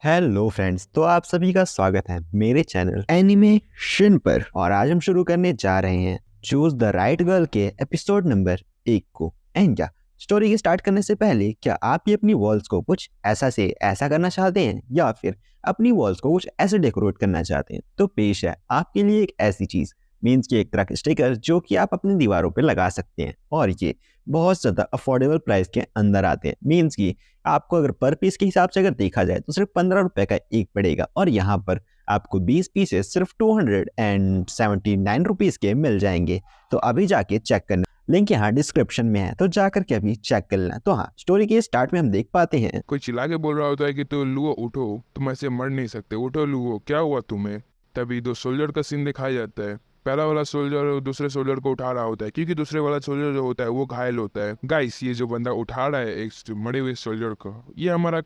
Hello friends, तो आप सभी का स्वागत है मेरे चैनल एनिमेशन पर। और आज हम शुरू करने जा रहे हैं चूज द राइट गर्ल के एपिसोड नंबर 1 को। एंड क्या स्टोरी के स्टार्ट करने से पहले क्या आप भी अपनी वॉल्स को कुछ ऐसा से ऐसा करना चाहते हैं या फिर अपनी वॉल्स को कुछ ऐसे डेकोरेट करना चाहते हैं, तो पेश है आपके लिए एक ऐसी चीज, मीन्स की एक तरह के स्टिकर जो कि आप अपनी दीवारों पे लगा सकते हैं। और ये बहुत ज़्यादा अफोर्डेबल प्राइस के अंदर आते हैं। मीन्स की आपको अगर पर पीस के हिसाब से अगर देखा जाए तो सिर्फ 15 रुपए का एक पड़ेगा, और यहाँ पर आपको 20 पीसेस सिर्फ 279 रुपीज के मिल जाएंगे। तो अभी जाके चेक करना, लिंक यहाँ डिस्क्रिप्शन में है, तो जाकर के अभी चेक कर लेना। तो हाँ, स्टोरी के स्टार्ट में हम देख पाते हैं कोई चिल्ला के बोल रहा होता है कि तो लुओ उठो, तुम ऐसे मर नहीं सकते, उठो लुओ, क्या हुआ तुम्हें। तभी दो सोल्जर का सीन दिखाया जाता है। पहला वाला सोल्जर दूसरे सोल्जर को उठा रहा होता है क्योंकि दूसरे वाला सोल्जर जो होता है वो घायल होता है। गाइस, ये जो बंदा उठा रहा है एक मरे हुए सोल्जर को, ये हमारा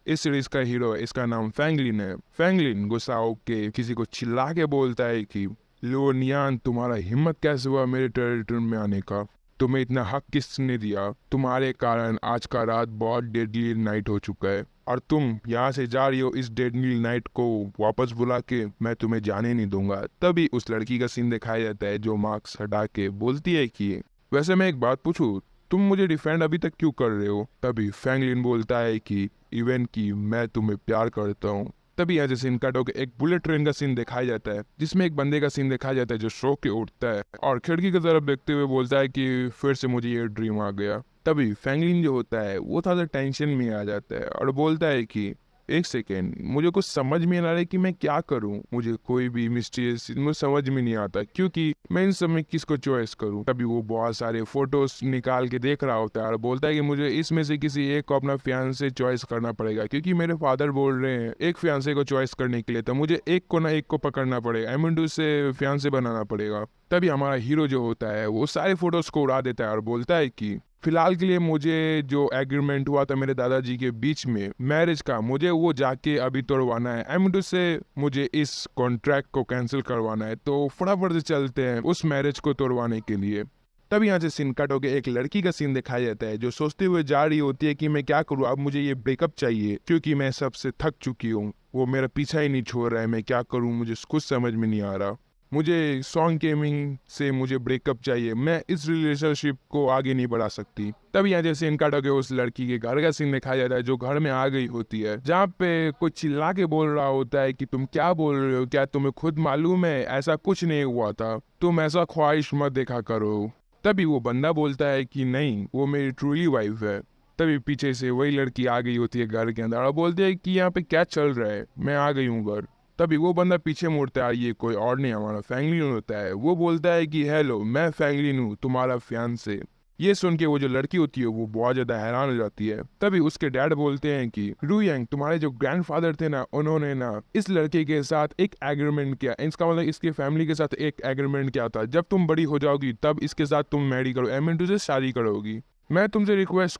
इस सीरीज का हीरो है। इसका नाम फैंगलिन है। फैंगलिन गुस्सा होके किसी को चिल्ला के बोलता है कि लुओ नियान, तुम्हारा हिम्मत कैसे हुआ मेरे टेरिटरी में आने का, तुम्हें इतना हक किसने दिया, तुम्हारे कारण आज का रात बहुत डेडली नाइट हो चुका है और तुम यहाँ से जा रही हो। इस डेडली नाइट को वापस बुला के मैं तुम्हें जाने नहीं दूंगा। तभी उस लड़की का सीन दिखाया जाता है जो मार्क्स हटा के बोलती है कि वैसे मैं एक बात पूछूं, तुम मुझे डिफेंड अभी तक क्यों कर रहे हो। तभी फैंगलिन बोलता है कि इवन की मैं तुम्हें प्यार करता हूँ। तभी यहाँ जैसे इनका टोक एक बुलेट ट्रेन का सीन दिखाया जाता है जिसमें एक बंदे का सीन दिखाया जाता है जो सो के उठता है और खिड़की की तरफ देखते हुए बोलता है कि फिर से मुझे ये ड्रीम आ गया। तभी फैंगलिन जो होता है वो थोड़ा सा टेंशन में आ जाता है और बोलता है कि एक सेकेंड, मुझे कुछ समझ में नहीं आ रहा है कि मैं क्या करूं। मुझे कोई भी मिस्टीरियस मुझे समझ में नहीं आता क्योंकि मैं इन सब में किसको चॉइस करूं। तभी वो बहुत सारे फोटोज निकाल के देख रहा होता है और बोलता है कि मुझे इसमें से किसी एक को अपना फियांसे चॉइस करना पड़ेगा क्योंकि मेरे फादर बोल रहे हैं एक फियांसे को चॉइस करने के लिए, तो मुझे एक को ना एक को पकड़ना पड़ेगा, एमिंडू से फियांसे बनाना पड़ेगा। तभी हमारा हीरो जो होता है वो सारे फोटोज को उड़ा देता है और बोलता है कि फिलहाल के लिए मुझे जो एग्रीमेंट हुआ था मेरे दादाजी के बीच में मैरिज का, मुझे वो जाके अभी तोड़वाना है। एमिडू से मुझे इस कॉन्ट्रैक्ट को कैंसिल करवाना है, तो फटाफट से चलते हैं उस मैरिज को तोड़वाने के लिए। तब यहाँ से सीन कट होकर एक लड़की का सीन दिखाया जाता है जो सोचते हुए जा रही होती है कि मैं क्या करूँ, अब मुझे ये ब्रेकअप चाहिए क्योंकि मैं सबसे थक चुकी हूँ। वो मेरा पीछा ही नहीं छोड़ रहा है, मैं क्या करूँ, मुझे कुछ समझ में नहीं आ रहा। मुझे सॉन्ग गेमिंग से मुझे ब्रेकअप चाहिए, मैं इस रिलेशनशिप को आगे नहीं बढ़ा सकती। तब यहाँ जैसे इनका टके उस लड़की के घर का सीन दिखाया जाता है जो घर में आ गई होती है, जहाँ पे कुछ चिल्ला के बोल रहा होता है कि तुम क्या बोल रहे हो, क्या तुम्हें खुद मालूम है ऐसा कुछ नहीं हुआ था, तुम ऐसा ख्वाहिश मत देखा करो। तभी वो बंदा बोलता है कि नहीं, वो मेरी ट्रूली वाइफ है। तभी पीछे से वही लड़की आ गई होती है घर के अंदर और बोलती है कि यहाँ पे क्या चल रहा है, मैं आ गई हूँ घर। तभी वो बंदा पीछे मुड़ता है, ये कोई और नहीं हमारा फैंगलिन होता है। वो बोलता है कि हेलो, मैं फैंगलिन हूँ, तुम्हारा फियांसे। ये सुन के वो जो लड़की होती है वो बहुत ज्यादा हैरान हो जाती है। तभी उसके डैड बोलते हैं कि रूयांग, तुम्हारे जो ग्रैंडफादर थे ना, उन्होंने ना इस लड़के के साथ एक एग्रीमेंट किया, इसका मतलब इसके फैमिली के साथ एक एग्रीमेंट किया था, जब तुम बड़ी हो जाओगी तब इसके साथ तुम मैरी करो, एमिंटू से शादी करोगी। मैं तुमसे रिक्वेस्ट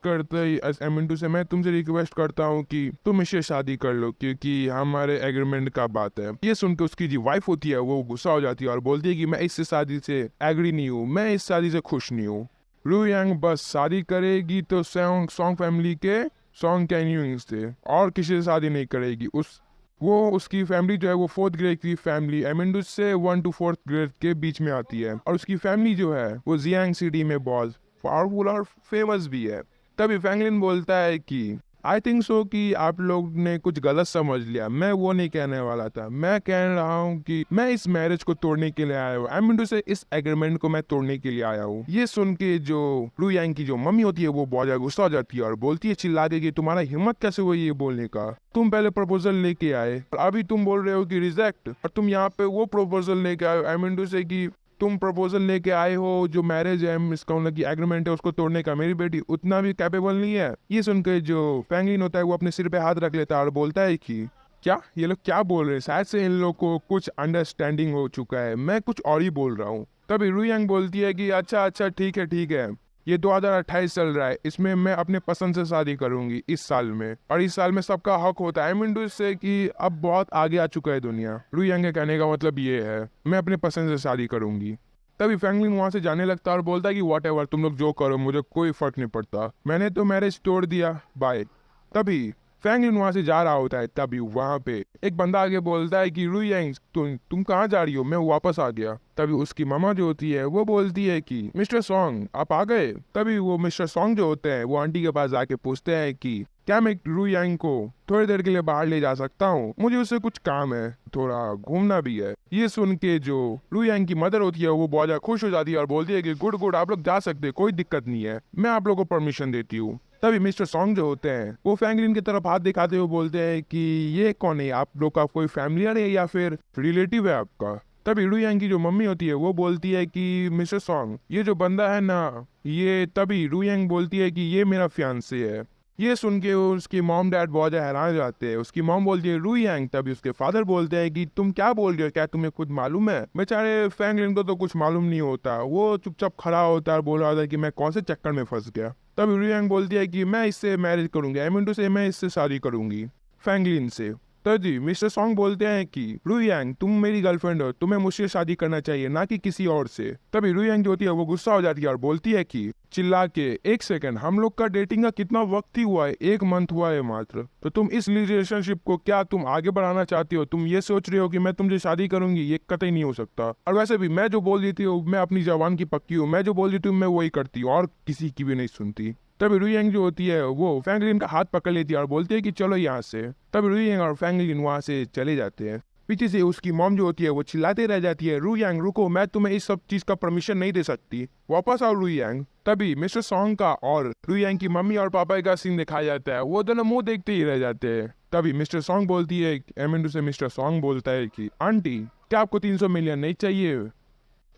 करता हूँ कि तुम इससे शादी कर लो क्योंकि हमारे एग्रीमेंट का बात है। ये सुन के उसकी जो वाइफ होती है वो गुस्सा हो जाती है और बोलती है कि मैं इस शादी से एग्री नहीं हूँ, मैं इस शादी से खुश नहीं हूँ। रूयांग बस शादी करेगी तो सॉन्ग फैमिली के सॉन्ग कैन्यूइंग से, और किसी से शादी नहीं करेगी। उसकी फैमिली जो है वो 4th ग्रेड की फैमिली एमेंडस से 1 to 4th ग्रेड के बीच में आती है, और उसकी फैमिली जो है वो जियांग सिटी में बहुत पावरफुल और फेमस भी है। तभी फैंगलिन बोलता है कि आई थिंक सो कि आप लोग ने कुछ गलत समझ लिया, मैं वो नहीं कहने वाला था, मैं कह रहा हूँ कि मैं इस मैरिज को तोड़ने के लिए आया हूँ, एमिंडो से इस एग्रीमेंट को मैं तोड़ने के लिए आया हूँ। ये सुन के जो रूयांग की जो मम्मी होती है वो बहुत ज्यादा गुस्सा हो जाती है और बोलती है चिल्ला के कि तुम्हारा हिम्मत कैसे हुई ये बोलने का, तुम पहले प्रपोजल लेके आए और अभी तुम बोल रहे हो कि रिजेक्ट, और तुम यहाँ पे वो प्रपोजल लेके आए हो एमिंडो से कि तुम प्रपोजल लेके आए हो जो मैरिज है, इसका मतलब की एग्रीमेंट है उसको तोड़ने का, मेरी बेटी उतना भी कैपेबल नहीं है। ये सुनकर जो फैंगलिन होता है वो अपने सिर पे हाथ रख लेता है और बोलता है कि क्या ये लोग क्या बोल रहे हैं, शायद से इन लोग को कुछ अंडरस्टैंडिंग हो चुका है, मैं कुछ और ही बोल रहा हूँ। तभी रूयांग बोलती है कि अच्छा अच्छा ठीक है ठीक है, ये 2028 चल रहा है, इसमें मैं अपने पसंद से शादी करूंगी इस साल में, और इस साल में सबका हक होता है एमिंडू से कि अब बहुत आगे आ चुका है दुनिया। रूयांग के कहने का मतलब ये है, मैं अपने पसंद से शादी करूंगी। तभी फैंगलिन वहां से जाने लगता है और बोलता है कि वॉट एवर, तुम लोग जो करो मुझे कोई फर्क नहीं पड़ता, मैंने तो मैरिज तोड़ दिया, बाय। तभी फैंगलिन वहां से जा रहा होता है, तभी वहां पे एक बंदा आगे बोलता है कि रुयांग तुम कहाँ जा रही हो, मैं वापस आ गया। तभी उसकी मामा जो होती है वो बोलती है कि मिस्टर सॉन्ग आप आ गए। तभी वो मिस्टर सॉन्ग जो होते हैं वो आंटी के पास जाके पूछते हैं कि क्या मैं रुयांग को थोड़ी देर के लिए बाहर ले जा सकता हूँ, मुझे उससे कुछ काम है, थोड़ा घूमना भी है। ये सुन के जो रुयांग की मदर होती है वो बहुत ज्यादा खुश हो जाती है और बोलती है कि गुड गुड, आप लोग जा सकते हैं, कोई दिक्कत नहीं है, मैं आप लोगों को परमिशन देती हूँ। तभी मिस्टर सॉन्ग जो होते हैं वो फैंगलिन की तरफ हाथ दिखाते हुए बोलते हैं कि ये कौन है, आप लोग का कोई फैमिलियर है या फिर रिलेटिव है आपका। तभी रुयांग की जो मम्मी होती है वो बोलती है कि मिस्टर सॉन्ग ये जो बंदा है ना ये, तभी रुयांग बोलती है कि ये मेरा फियांसे है। ये सुन के उसकी मॉम डैड बहुत ज्यादा हैरान हो जाते हैं। उसकी मॉम बोलती है रुयांग, तभी उसके फादर बोलते हैं कि तुम क्या बोल रहे हो, क्या तुम्हें खुद मालूम है। बेचारे फैंगलिन को तो कुछ मालूम नहीं होता, वो चुपचाप खड़ा होता है और बोल रहा था कि मैं कौन से चक्कर में फंस गया। तब रुयांग बोलती है कि मैं इससे मैरिज करूंगी, आई मीन टू से मैं इससे शादी करूंगी फैंगलिन से। तभी मिस्टर सॉन्ग बोलते हैं कि रुयांग तुम मेरी गर्लफ्रेंड हो, तुम्हें मुझसे शादी करना चाहिए ना कि किसी और से। तभी रुयांग जो होती है वो गुस्सा हो जाती है और बोलती है कि चिल्ला के, एक सेकंड, हम लोग का डेटिंग का कितना वक्त ही हुआ है, 1 मंथ हुआ है मात्र, तो तुम इस रिलेशनशिप को क्या तुम आगे बढ़ाना चाहती हो, तुम ये सोच रहे हो कि मैं तुमसे शादी करूंगी, ये कतई नहीं हो सकता। और वैसे भी मैं जो बोल देती हूँ मैं अपनी जवान की पक्की हूँ, मैं जो बोल देती हूँ मैं वही करती हूँ और किसी की भी नहीं सुनती। तब रुयांग जो होती है वो फैंगलिन का हाथ पकड़ लेती है और बोलती है कि चलो यहाँ से। तब रुयांग और फैंगलिन वहां से चले जाते हैं। पीछे से उसकी मॉम जो होती है वो चिल्लाते रह जाती है, रुयांग रुको, मैं तुम्हें इस सब चीज का परमिशन नहीं दे सकती, वापस आओ रुयांग। तभी मिस्टर सॉन्ग का और रुयांग की मम्मी और पापा का सीन दिखाया जाता है, वो दोनों मुंह देखते ही रह जाते हैं। तभी मिस्टर सॉन्ग बोलती है, एमिंडू से मिस्टर सॉन्ग बोलता है कि आंटी क्या आपको 300 मिलियन नहीं चाहिए,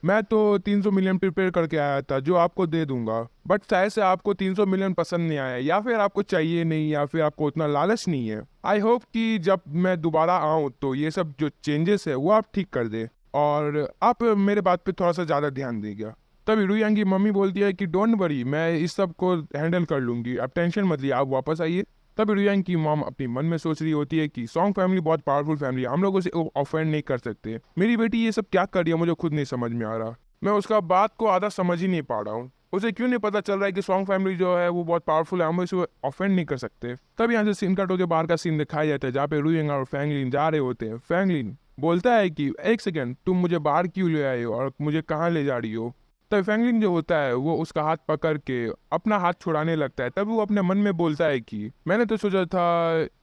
मैं तो 300 मिलियन प्रिपेयर करके आया था जो आपको दे दूंगा, बट शायद से आपको 300 मिलियन पसंद नहीं आया या फिर आपको चाहिए नहीं या फिर आपको उतना लालच नहीं है। आई होप कि जब मैं दोबारा आऊँ तो ये सब जो चेंजेस है वो आप ठीक कर दे और आप मेरे बात पे थोड़ा सा ज़्यादा ध्यान देगा। तभी रुयांग की मम्मी बोलती है कि डोंट वरी, मैं इस सब को हैंडल कर लूंगी, आप टेंशन मत लिए, आप वापस आइए। तब रुयांग की मॉम अपनी मन में सोच रही होती है कि सॉन्ग फैमिली बहुत पावरफुल फैमिली है, हम लोग उसे ऑफेंड नहीं कर सकते, मेरी बेटी ये सब क्या कर रही है मुझे खुद नहीं समझ में आ रहा, मैं उसका बात को आधा समझ ही नहीं पा रहा हूँ, उसे क्यों नहीं पता चल रहा है कि सॉन्ग फैमिली जो है वो बहुत पावरफुल है, हम इसे ऑफेंड नहीं कर सकते। तब यहाँ से सीन कट होकर बाहर का सीन दिखाया जाता है जहाँ पे रुयांग और फैंगलिन जा रहे होते हैं। फैंगलिन बोलता है कि एक सेकेंड, तुम मुझे बाहर क्यों ले आए हो और मुझे कहाँ ले जा रही हो। तब फैंगलिन जो होता है वो उसका हाथ पकड़ के अपना हाथ छुड़ाने लगता है। तब वो अपने मन में बोलता है कि मैंने तो सोचा था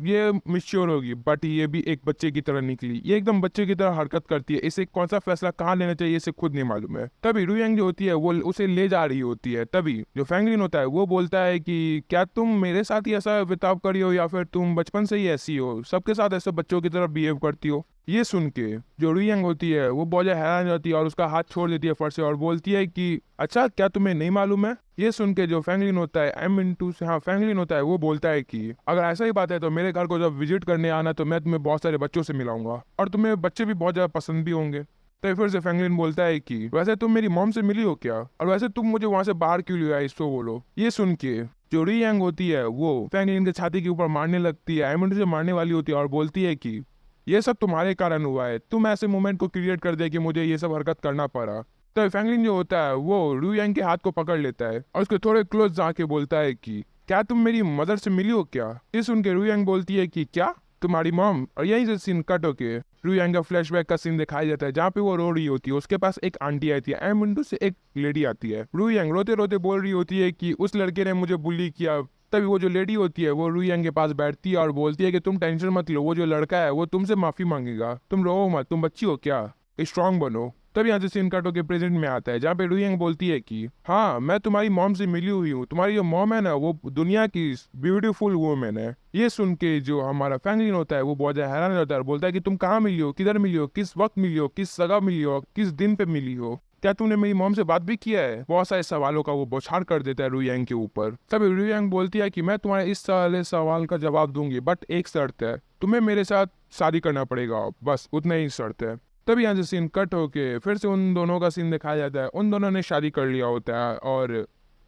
ये मिच्योर होगी, बट ये भी एक बच्चे की तरह निकली, ये एकदम बच्चे की तरह हरकत करती है, इसे कौन सा फैसला कहाँ लेना चाहिए इसे खुद नहीं मालूम है। तभी रुयांग जो होती है वो उसे ले जा रही होती है। तभी जो फैंगलिन होता है वो बोलता है कि क्या तुम मेरे साथ ही ऐसा बर्ताव करी हो या फिर तुम बचपन से ही ऐसी हो, सबके साथ ऐसे बच्चों की तरह बिहेव करती हो। ये सुन के जो रुयांग होती है वो बहुत हैरान हो जाती है और उसका हाथ छोड़ देती है फट से और बोलती है कि अच्छा क्या तुम्हें नहीं मालूम है। ये सुन के जो फैंगलिन होता है फैंगलिन होता है वो बोलता है कि अगर ऐसा ही बात है तो मेरे घर को जब विजिट करने आना तो मैं तुम्हें बहुत सारे बच्चों से मिलाऊंगा और तुम्हें बच्चे भी बहुत ज्यादा पसंद भी होंगे। तो फिर से फैंगलिन बोलता है कि वैसे तुम मेरी मॉम से मिली हो क्या, और वैसे तुम मुझे वहां से बाहर क्यों ले आई, इसको बोलो। ये सुन के जो रुयांग होती है वो फैंगलिन के छाती के ऊपर मारने लगती है, एमिंडू से मारने वाली होती है और बोलती है कि ये सब तुम्हारे कारण हुआ है, तुम ऐसे मोमेंट को क्रिएट कर दे कि मुझे ये सब हरकत करना पड़ा। तो फैंगलिन जो होता है वो रुयांग के हाथ को पकड़ लेता है और उसके थोड़े क्लोज जाके बोलता है कि क्या तुम मेरी मदर से मिली हो क्या। ये सुन के रुयांग बोलती है कि क्या तुम्हारी मॉम, और यहीं से सीन कट होके रुयांग का फ्लैशबैक का सीन दिखाया जाता है जहाँ पे वो रो रही होती है, उसके पास एक आंटी आती है, एमिंडू से एक लेडी आती है। रुयांग रोते रोते बोल रही होती है कि उस लड़के ने मुझे बुली किया। तभी वो जो लेडी होती है वो रुयांग के पास बैठती है और बोलती है कि तुम टेंशन मत लो, वो जो लड़का है वो तुमसे माफी मांगेगा, तुम रो मत, तुम बच्ची हो क्या, स्ट्रांग बनो। तब यहाँ से सीन कट होकर प्रेजेंट में आता है जहाँ पे रुयांग बोलती है कि हाँ मैं तुम्हारी मॉम से मिली हुई हूँ, तुम्हारी जो मॉम है ना वो दुनिया की ब्यूटीफुल वुमेन है। ये सुन के जो हमारा फैंगलिन होता है वो बहुत ज्यादा हैरान होता है, बोलता है कि तुम कहाँ मिली हो, किधर मिली हो, किस वक्त मिली हो, किस जगह मिली हो, किस दिन पे मिली हो, क्या तुमने मेरी मॉम से बात भी किया है। बहुत सारे सवालों का वो बौछार कर देता है रुयांग के ऊपर। तब रुयांग बोलती है कि मैं तुम्हारे इस सारे सवाल का जवाब दूंगी, बट एक शर्त है, तुम्हें मेरे साथ शादी करना पड़ेगा, बस उतना ही शर्त है। तभी यहाँ से सीन कट होके फिर से उन दोनों का सीन दिखाया जाता है, उन दोनों ने शादी कर लिया होता है और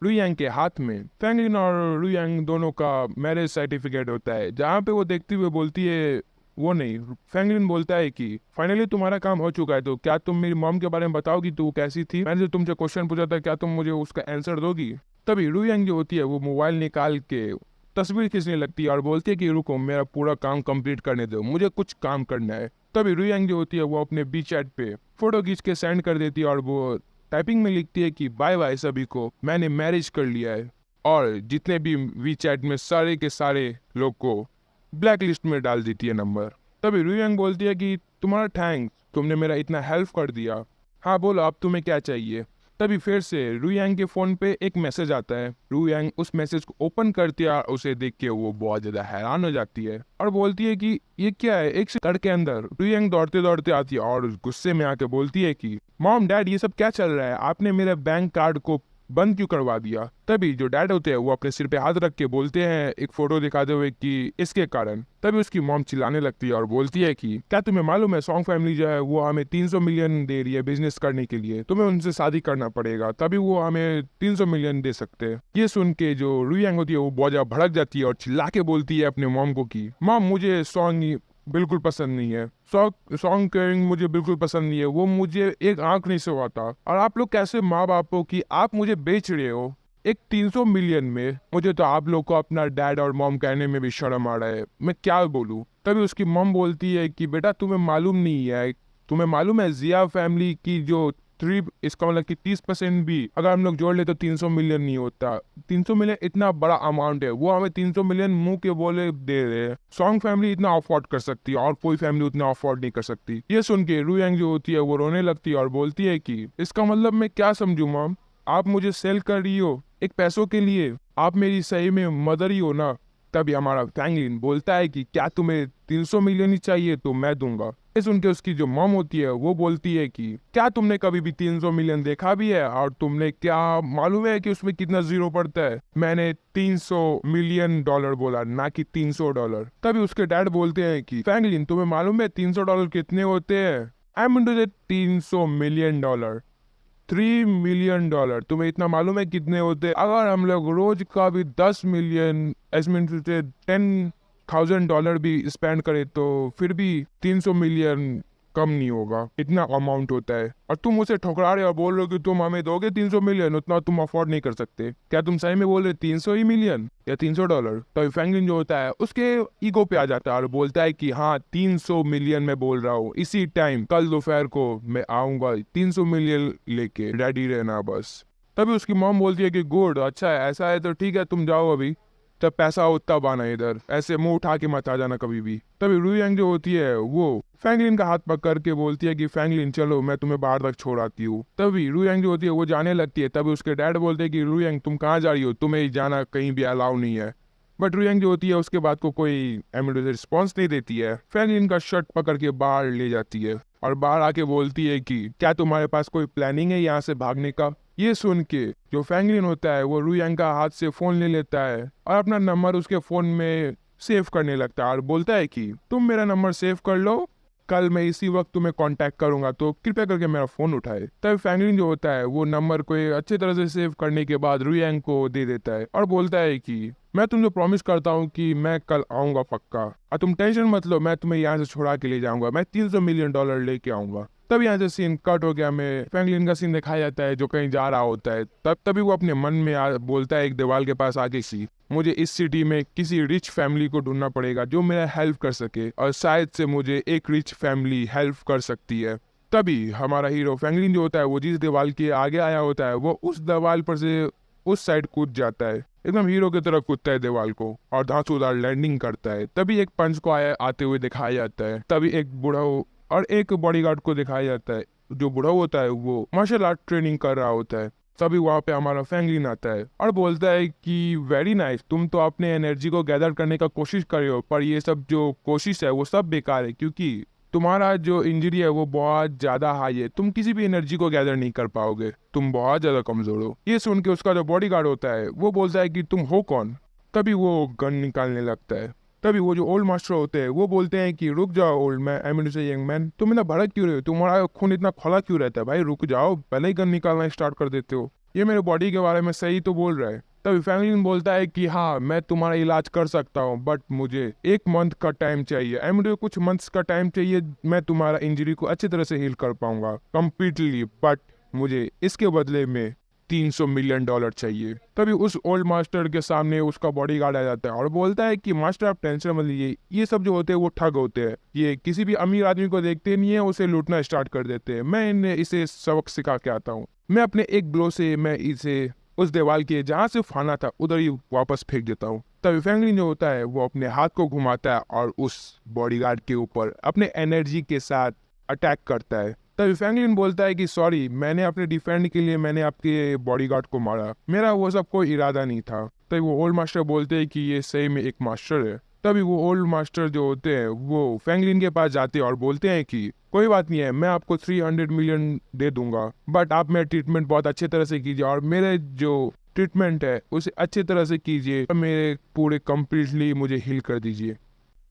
रुयांग के हाथ में फैंगलिन और रुयांग दोनों का मैरिज सर्टिफिकेट होता है जहाँ पे वो देखते हुए बोलती है वो नहीं, फैंगलिन बोलता है कि फाइनली तुम्हारा काम हो चुका है, तो क्या तुम मेरी मॉम के बारे में बताओगी तो वो कैसी थी, मैंने जो तुमसे क्वेश्चन पूछा था क्या तुम मुझे उसका आंसर दोगी। तभी रुयांग जो होती है वो मोबाइल निकाल के तस्वीर खींचने लगती है और बोलती है कि रुको, मेरा पूरा काम कंप्लीट करने दो, मुझे कुछ काम करना है। तभी रुयांग जो होती है वो अपने वी चैट पे फोटो खींच के सेंड कर देती है और वो टाइपिंग में लिखती है कि बाय बाय सभी को, मैंने मैरिज कर लिया है। और जितने भी वी चैट में सारे के सारे लोग को ब्लैक लिस्ट में डाल देती है नंबर। तभी रुयांग बोलती है कि तुम्हारा थैंक्स, तुमने मेरा इतना हेल्प कर दिया। हाँ बोलो, अब तुम्हें क्या चाहिए। तभी फिर से रुयांग के फोन पे एक मैसेज आता है। रुयांग उस मैसेज को ओपन करती है और उसे देख के वो बहुत ज्यादा हैरान हो जाती है और बोलती है कि ये क्या है। एक सेकंड के अंदर रुयांग दौड़ते दौड़ते आती है और गुस्से में आके बोलती है कि मॉम डैड, ये सब क्या चल रहा है, आपने मेरे बैंक कार्ड को बंद क्यों करवा दिया। तभी जो डैड होते हैं वो अपने सिर पे हाथ रख के बोलते हैं एक फोटो दिखाते हुए कि इसके कारण। तभी उसकी मॉम चिल्लाने लगती है और बोलती है कि क्या तुम्हें मालूम है, सॉन्ग फैमिली जो है वो हमें 300 मिलियन दे रही है बिजनेस करने के लिए, तुम्हें उनसे शादी करना पड़ेगा तभी वो हमें 300 मिलियन दे सकते हैं। ये सुन के जो रुयांग होती है वो बहुत ज्यादा भड़क जाती है और चिल्ला के बोलती है अपने मॉम को कि मॉम, मुझे सॉन्ग बिल्कुल पसंद नहीं है, सॉन्ग करिंग मुझे बिल्कुल पसंद नहीं है, वो मुझे एक आंख नहीं सुहाता। और आप लोग कैसे माँ बाप हो कि आप मुझे बेच रहे हो एक 300 मिलियन में। मुझे तो आप लोग को अपना डैड और मॉम कहने में भी शर्म आ रहा है, मैं क्या बोलूँ। तभी उसकी मॉम बोलती है कि बेटा तुम्हें मालूम नहीं है, तुम्हें मालूम है जिया फैमिली की जो 3, इसका मतलब कि 30% भी अगर हम लोग जोड़ ले तो 300 मिलियन नहीं होता। 300 मिलियन इतना बड़ा अमाउंट है, वो हमें 300 मिलियन मुंह के बोले दे रहे हैं। सॉन्ग फैमिली इतना अफोर्ड कर सकती है और कोई फैमिली उतना अफोर्ड नहीं कर सकती। ये सुन के रुयांग जो होती है वो रोने लगती है और बोलती है कि इसका मतलब मैं क्या समझू मॉम, आप मुझे सेल कर रही हो एक पैसों के लिए, आप मेरी सही में मदर ही हो ना। तभी हमारा फैंगलिन बोलता है कि क्या तुम्हें 300 मिलियन ही चाहिए तो मैं दूंगा। ये सुन के उसकी जो मॉम होती है वो बोलती है कि क्या तुमने कभी भी 300 मिलियन देखा भी है, और तुमने क्या मालूम है कि उसमें कितना जीरो पड़ता है। मैंने 300 मिलियन डॉलर बोला, ना कि 300 डॉलर। तभी उसके डैड बोलते हैं कि फैंगलिन, तुम्हें मालूम है 300 डॉलर कितने होते हैं। आई मीन टू से 300 मिलियन डॉलर, 3 मिलियन डॉलर, तुम्हें इतना मालूम है कितने होते हैं। अगर हम लोग रोज का भी 10 मिलियन 10,000 डॉलर भी स्पेंड करें तो फिर भी 300 मिलियन कम नहीं होगा, इतना अमाउंट होता है। और तुम उसे ठुकरा रहे हो और बोल रहे हो कि तुम हमें दोगे 300 मिलियन, उतना तुम अफोर्ड नहीं कर सकते। क्या तुम सही में बोल रहे 300 ही मिलियन या 300 डॉलर। तो फैंगलिन जो होता है उसके ईगो पे आ जाता है और बोलता है कि हाँ 300 मिलियन में बोल रहा हूँ, इसी टाइम कल दोपहर को मैं आऊंगा 300 मिलियन लेके, रेडी रहना बस। तभी उसकी मॉम बोलती है कि गुड, अच्छा है, ऐसा है तो ठीक है, तुम जाओ अभी, जब पैसा हो तब आना इधर, ऐसे मुंह उठा के मत आ जाना कभी भी। तभी रुयांग जो होती है वो फैंगलिन का हाथ पकड़ के बोलती है कि फैंगलिन चलो मैं तुम्हें बाहर तक छोड़ आती हूँ। तभी रुयांग जो होती है वो जाने लगती है। तभी उसके डैड बोलते हैं कि रुयांग तुम कहाँ जा रही हो, तुम्हें जाना कहीं भी अलाउ नहीं है। बट रुयांग जो होती है उसके बाद को कोई रिस्पॉन्स नहीं देती है। फैंगलिन का शर्ट पकड़ के बाहर ले जाती है और बाहर आके बोलती है कि क्या तुम्हारे पास कोई प्लानिंग है यहाँ से भागने का। ये सुन के जो फैंगलिन होता है वो रुयांग का हाथ से फोन ले लेता है और अपना नंबर उसके फोन में सेव करने लगता है और बोलता है कि तुम मेरा नंबर सेव कर लो, कल मैं इसी वक्त तुम्हें कांटेक्ट करूंगा तो कृपया करके मेरा फोन उठाए। तब फैंगलिन जो होता है वो नंबर को अच्छी तरह से सेव करने के बाद रुयांग को दे देता है और बोलता है कि मैं तुमसे प्रॉमिस करता हूँ कि मैं कल आऊंगा पक्का, और तुम टेंशन मत लो, मैं तुम्हें यहाँ से छुड़ा के ले जाऊंगा, मैं 300 मिलियन डॉलर लेके आऊंगा। तब यहाँ से सीन कट हो गया, में फैंगलिन का सीन दिखाया जाता है जो कहीं जा रहा होता है। तभी वो अपने मन में बोलता है एक दीवार के पास आके सी, मुझे इस सिटी में किसी रिच फैमिली को ढूंढना पड़ेगा जो मेरा हेल्प कर सके, और शायद से मुझे एक रिच फैमिली हेल्प कर सकती है। तभी हमारा हीरो फैंगलिन जो होता है वो जिस दीवार के आगे आया होता है वो उस दीवार पर से उस साइड कूद जाता है, एकदम हीरो की तरह कूदता है दीवार को और धांसूदार लैंडिंग करता है। तभी एक पंच को आते हुए दिखाया जाता है। तभी एक बूढ़ा और एक बॉडीगार्ड को दिखाया जाता है। जो बूढ़ा होता है वो मार्शल आर्ट ट्रेनिंग कर रहा होता है। तभी वहाँ पे हमारा फैंगलिन आता है और बोलता है कि वेरी नाइस, तुम तो अपने एनर्जी को गैदर करने का कोशिश कर रहे हो, पर ये सब जो कोशिश है वो सब बेकार है, क्योंकि तुम्हारा जो इंजरी है वो बहुत ज्यादा हाई है, तुम किसी भी एनर्जी को गैदर नहीं कर पाओगे, तुम बहुत ज्यादा कमजोर हो। ये सुन के उसका जो बॉडीगार्ड होता है वो बोलता है कि तुम हो कौन। तभी वो गन निकालने लगता है। तभी वो जो ओल्ड मास्टर होते हैं वो बोलते हैं कि रुक जाओ old man, I mean to say young man, तुम इतना भड़क क्यों रहे हो, तुम्हारा खून इतना खोला क्यों रहता है, भाई रुक जाओ, पहले ही गन निकालना स्टार्ट कर देते हो, ये मेरे बॉडी के बारे में सही तो बोल रहा है। तभी फैंगलिन बोलता है कि हाँ मैं तुम्हारा इलाज कर सकता हूँ, बट मुझे 1 मंथ का टाइम चाहिए, आई मुझे कुछ मंथ्स का टाइम चाहिए, मैं तुम्हारा इंजरी को अच्छी तरह से हील कर पाऊंगा कंप्लीटली, बट मुझे इसके बदले में $300 मिलियन चाहिए। तभी उस ओल्ड मास्टर के सामने उसका बॉडीगार्ड आ जाता है और बोलता है कि मास्टर आप टेंशन मत लीजिए, ये सब जो होते हैं वो ठग होते हैं, ये किसी भी अमीर आदमी को देखते नहीं है, उसे लूटना स्टार्ट कर देते हैं। मैं इसे सबक सिखा के आता हूँ। मैं अपने एक ब्लो से मैं इसे उस दीवार के जहाँ से फाना था उधर ही वापस फेंक देता हूँ। तभी फ्रैंकलिन जो होता है वो अपने हाथ को घुमाता है और उस बॉडीगार्ड के ऊपर अपने एनर्जी के साथ अटैक करता है। तभी फ्रैंकलिन बोलता है कि सॉरी, मैंने अपने डिफेंड के लिए मैंने आपके बॉडीगार्ड को मारा, मेरा वो सब कोई इरादा नहीं था। तभी वो ओल्ड मास्टर बोलते हैं कि ये सही में एक मास्टर है। तभी वो ओल्ड मास्टर जो होते हैं वो फ्रैंकलिन के पास जाते हैं और बोलते हैं कि कोई बात नहीं है, मैं आपको 300 मिलियन दे दूंगा, बट आप मेरा ट्रीटमेंट बहुत अच्छे तरह से कीजिए और मेरे जो ट्रीटमेंट है उसे अच्छे तरह से कीजिए, मेरे पूरे कंप्लीटली मुझे हील कर दीजिए।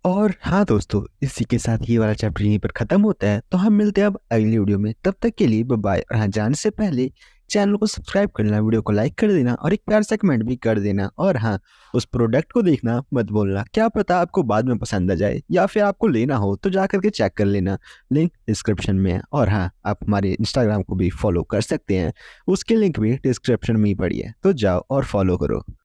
और हाँ दोस्तों, इसी के साथ ये वाला चैप्टर यहीं पर खत्म होता है। तो हम मिलते हैं अब अगली वीडियो में, तब तक के लिए बाय बाय। और हाँ, जाने से पहले चैनल को सब्सक्राइब कर लेना, वीडियो को लाइक कर देना और एक प्यार से कमेंट भी कर देना। और हाँ, उस प्रोडक्ट को देखना मत बोलना, क्या पता आपको बाद में पसंद आ जाए या फिर आपको लेना हो तो जा करके चेक कर लेना, लिंक डिस्क्रिप्शन में है। और हाँ, आप हमारे इंस्टाग्राम को भी फॉलो कर सकते हैं, उसकी लिंक भी डिस्क्रिप्शन में ही पड़ी है, तो जाओ और फॉलो करो।